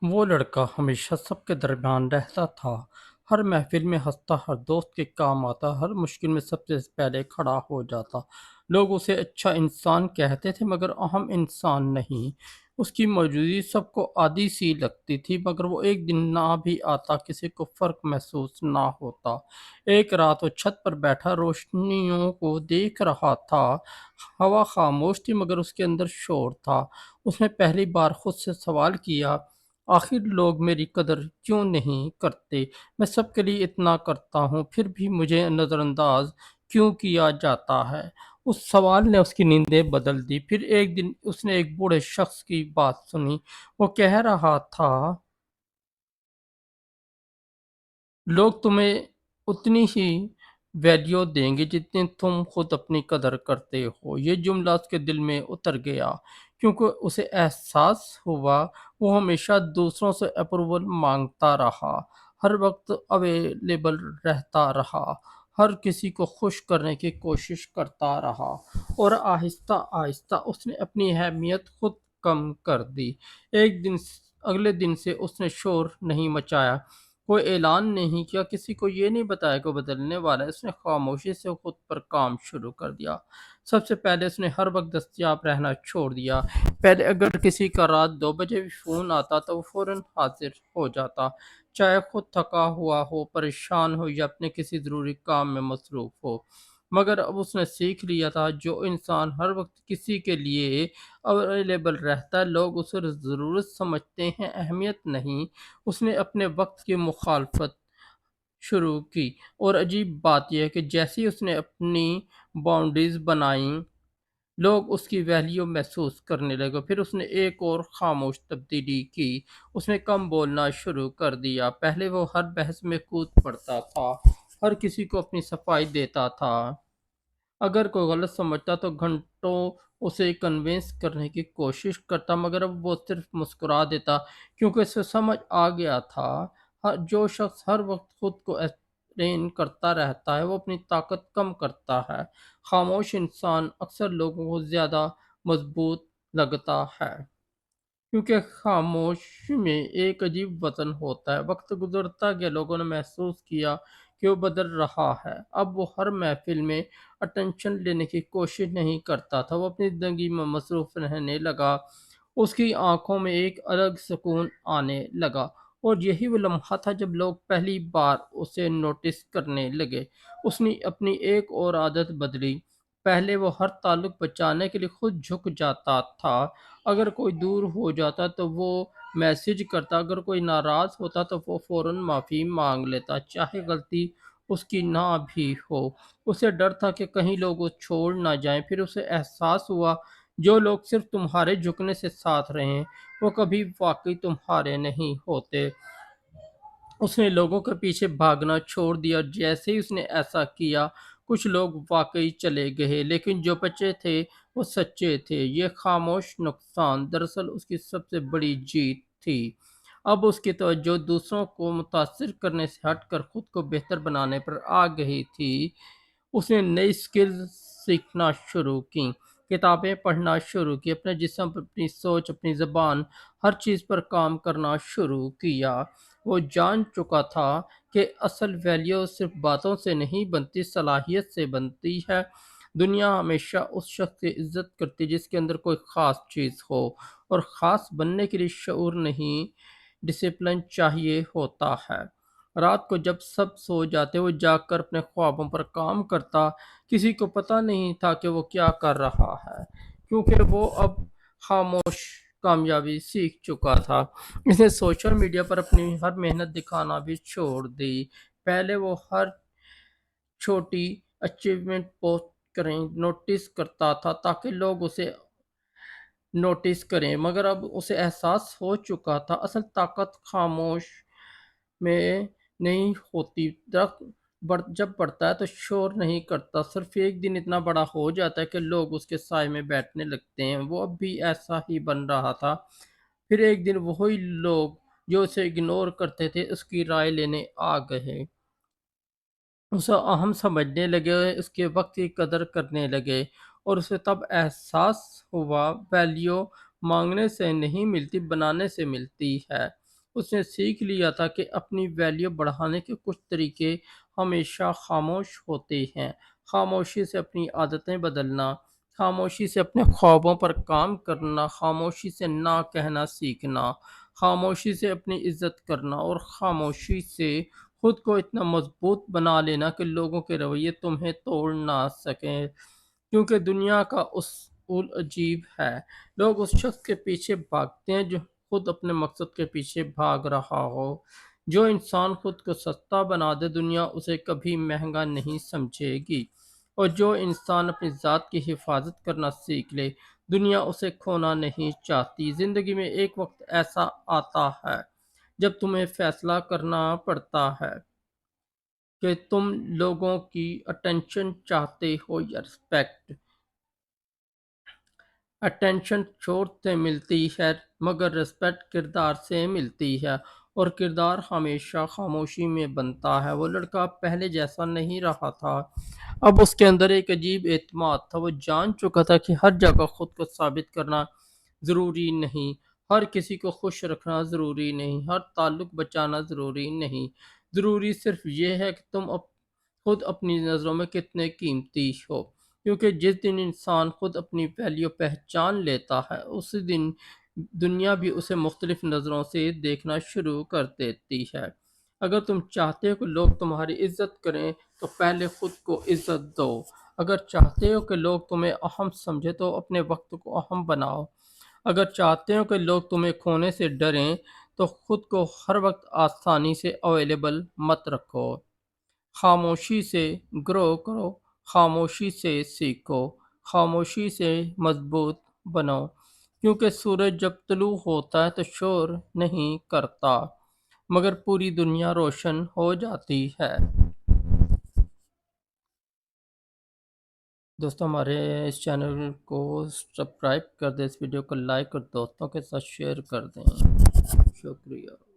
وہ لڑکا ہمیشہ سب کے درمیان رہتا تھا، ہر محفل میں ہنستا، ہر دوست کے کام آتا، ہر مشکل میں سب سے پہلے کھڑا ہو جاتا۔ لوگ اسے اچھا انسان کہتے تھے مگر اہم انسان نہیں۔ اس کی موجودگی سب کو عادی سی لگتی تھی مگر وہ ایک دن نہ بھی آتا کسی کو فرق محسوس نہ ہوتا۔ ایک رات وہ چھت پر بیٹھا روشنیوں کو دیکھ رہا تھا، ہوا خاموش تھی مگر اس کے اندر شور تھا۔ اس نے پہلی بار خود سے سوال کیا، آخر لوگ میری قدر کیوں نہیں کرتے؟ میں سب کے لیے اتنا کرتا ہوں پھر بھی مجھے نظر انداز کیوں کیا جاتا ہے؟ اس سوال نے اس کی نیندیں بدل دی۔ پھر ایک دن اس نے ایک بوڑھے شخص کی بات سنی۔ وہ کہہ رہا تھا، لوگ تمہیں اتنی ہی ویلیو دیں گے جتنی تم خود اپنی قدر کرتے ہو۔ یہ جملہ اس کے دل میں اتر گیا کیونکہ اسے احساس ہوا وہ ہمیشہ دوسروں سے اپروول مانگتا رہا، ہر وقت اویلیبل رہتا رہا، ہر کسی کو خوش کرنے کی کوشش کرتا رہا، اور آہستہ آہستہ اس نے اپنی اہمیت خود کم کر دی۔ اگلے دن سے اس نے شور نہیں مچایا، کوئی اعلان نہیں کیا، کسی کو یہ نہیں بتایا کہ وہ بدلنے والا ہے۔ اس نے خاموشی سے خود پر کام شروع کر دیا۔ سب سے پہلے اس نے ہر وقت دستیاب رہنا چھوڑ دیا۔ پہلے اگر کسی کا رات 2 بجے بھی فون آتا تو وہ فوراً حاضر ہو جاتا، چاہے خود تھکا ہوا ہو، پریشان ہو یا اپنے کسی ضروری کام میں مصروف ہو۔ مگر اب اس نے سیکھ لیا تھا جو انسان ہر وقت کسی کے لیے اویلیبل رہتا ہے لوگ اسے ضرورت سمجھتے ہیں، اہمیت نہیں۔ اس نے اپنے وقت کی مخالفت شروع کی، اور عجیب بات یہ ہے کہ جیسے ہی اس نے اپنی باؤنڈریز بنائیں لوگ اس کی ویلیو محسوس کرنے لگے۔ پھر اس نے ایک اور خاموش تبدیلی کی، اس نے کم بولنا شروع کر دیا۔ پہلے وہ ہر بحث میں کود پڑتا تھا، ہر کسی کو اپنی صفائی دیتا تھا، اگر کوئی غلط سمجھتا تو گھنٹوں اسے کنونس کرنے کی کوشش کرتا مگر اب وہ صرف مسکرا دیتا کیونکہ اسے سمجھ آ گیا تھا جو شخص ہر وقت خود کو ایکسپلین کرتا رہتا ہے وہ اپنی طاقت کم کرتا ہے۔ خاموش انسان اکثر لوگوں کو زیادہ مضبوط لگتا ہے کیونکہ خاموش میں ایک عجیب وزن ہوتا ہے۔ وقت گزرتا گیا، لوگوں نے محسوس کیا کہ وہ بدل رہا ہے۔ اب وہ ہر محفل میں اٹینشن لینے کی کوشش نہیں کرتا تھا، وہ اپنی زندگی میں مصروف رہنے لگا۔ اس کی آنکھوں میں ایک الگ سکون آنے لگا، اور یہی وہ لمحہ تھا جب لوگ پہلی بار اسے نوٹس کرنے لگے۔ اس نے اپنی ایک اور عادت بدلی۔ پہلے وہ ہر تعلق بچانے کے لیے خود جھک جاتا تھا، اگر کوئی دور ہو جاتا تو وہ میسج کرتا، اگر کوئی ناراض ہوتا تو وہ فوراً معافی مانگ لیتا چاہے غلطی اس کی نہ بھی ہو۔ اسے ڈر تھا کہ کہیں لوگ وہ چھوڑ نہ جائیں۔ پھر اسے احساس ہوا جو لوگ صرف تمہارے جھکنے سے ساتھ رہے ہیں وہ کبھی واقعی تمہارے نہیں ہوتے۔ اس نے لوگوں کے پیچھے بھاگنا چھوڑ دیا، اور جیسے ہی اس نے ایسا کیا کچھ لوگ واقعی چلے گئے لیکن جو بچے تھے وہ سچے تھے۔ یہ خاموش نقصان دراصل اس کی سب سے بڑی جیت تھی۔ اب اس کی توجہ دوسروں کو متاثر کرنے سے ہٹ کر خود کو بہتر بنانے پر آ گئی تھی۔ اس نے نئی سکلز سیکھنا شروع کی، کتابیں پڑھنا شروع کی، اپنے جسم، اپنی سوچ، اپنی زبان، ہر چیز پر کام کرنا شروع کیا۔ وہ جان چکا تھا کہ اصل ویلیو صرف باتوں سے نہیں بنتی، صلاحیت سے بنتی ہے۔ دنیا ہمیشہ اس شخص کی عزت کرتی جس کے اندر کوئی خاص چیز ہو، اور خاص بننے کے لیے شعور نہیں، ڈسپلن چاہیے ہوتا ہے۔ رات کو جب سب سو جاتے وہ جاگ کر اپنے خوابوں پر کام کرتا، کسی کو پتہ نہیں تھا کہ وہ کیا کر رہا ہے کیونکہ وہ اب خاموش کامیابی سیکھ چکا تھا۔ اس نے سوشل میڈیا پر اپنی ہر محنت دکھانا بھی چھوڑ دی۔ پہلے وہ ہر چھوٹی اچیومنٹ پوسٹ کریں نوٹس کرتا تھا تاکہ لوگ اسے نوٹس کریں، مگر اب اسے احساس ہو چکا تھا اصل طاقت خاموش میں نہیں ہوتی۔ درخت جب بڑھتا ہے تو شور نہیں کرتا، صرف ایک دن اتنا بڑا ہو جاتا ہے کہ لوگ اس کے سائے میں بیٹھنے لگتے ہیں۔ وہ اب بھی ایسا ہی بن رہا تھا۔ پھر ایک دن وہی لوگ جو اسے اگنور کرتے تھے اس کی رائے لینے آ گئے، اسے اہم سمجھنے لگے، اس کے وقت کی قدر کرنے لگے، اور اسے تب احساس ہوا ویلیو مانگنے سے نہیں ملتی، بنانے سے ملتی ہے۔ اس نے سیکھ لیا تھا کہ اپنی ویلیو بڑھانے کے کچھ طریقے ہمیشہ خاموش ہوتے ہیں۔ خاموشی سے اپنی عادتیں بدلنا، خاموشی سے اپنے خوابوں پر کام کرنا، خاموشی سے نہ کہنا سیکھنا، خاموشی سے اپنی عزت کرنا اور خاموشی سے خود کو اتنا مضبوط بنا لینا کہ لوگوں کے رویے تمہیں توڑ نہ سکیں، کیونکہ دنیا کا اصول عجیب ہے۔ لوگ اس شخص کے پیچھے بھاگتے ہیں جو خود اپنے مقصد کے پیچھے بھاگ رہا ہو۔ جو انسان خود کو سستا بنا دے، دنیا اسے کبھی مہنگا نہیں سمجھے گی، اور جو انسان اپنی ذات کی حفاظت کرنا سیکھ لے، دنیا اسے کھونا نہیں چاہتی۔ زندگی میں ایک وقت ایسا آتا ہے جب تمہیں فیصلہ کرنا پڑتا ہے کہ تم لوگوں کی اٹینشن چاہتے ہو یا رسپیکٹ۔ اٹینشن شور سے ملتی ہے مگر رسپیکٹ کردار سے ملتی ہے، اور کردار ہمیشہ خاموشی میں بنتا ہے۔ وہ لڑکا پہلے جیسا نہیں رہا تھا، اب اس کے اندر ایک عجیب اعتماد تھا۔ وہ جان چکا تھا کہ ہر جگہ خود کو ثابت کرنا ضروری نہیں، ہر کسی کو خوش رکھنا ضروری نہیں، ہر تعلق بچانا ضروری نہیں۔ ضروری صرف یہ ہے کہ تم خود اپنی نظروں میں کتنے قیمتی ہو، کیونکہ جس دن انسان خود اپنی ویلیو پہچان لیتا ہے، اسی دن دنیا بھی اسے مختلف نظروں سے دیکھنا شروع کر دیتی ہے۔ اگر تم چاہتے ہو کہ لوگ تمہاری عزت کریں تو پہلے خود کو عزت دو۔ اگر چاہتے ہو کہ لوگ تمہیں اہم سمجھے تو اپنے وقت کو اہم بناؤ۔ اگر چاہتے ہو کہ لوگ تمہیں کھونے سے ڈریں تو خود کو ہر وقت آسانی سے اویلیبل مت رکھو۔ خاموشی سے گرو کرو، خاموشی سے سیکھو، خاموشی سے مضبوط بنو، کیونکہ سورج جب طلوع ہوتا ہے تو شور نہیں کرتا مگر پوری دنیا روشن ہو جاتی ہے۔ دوستوں، ہمارے اس چینل کو سبسکرائب کر دیں، اس ویڈیو کو لائک اور دوستوں کے ساتھ شیئر کر دیں۔ شکریہ۔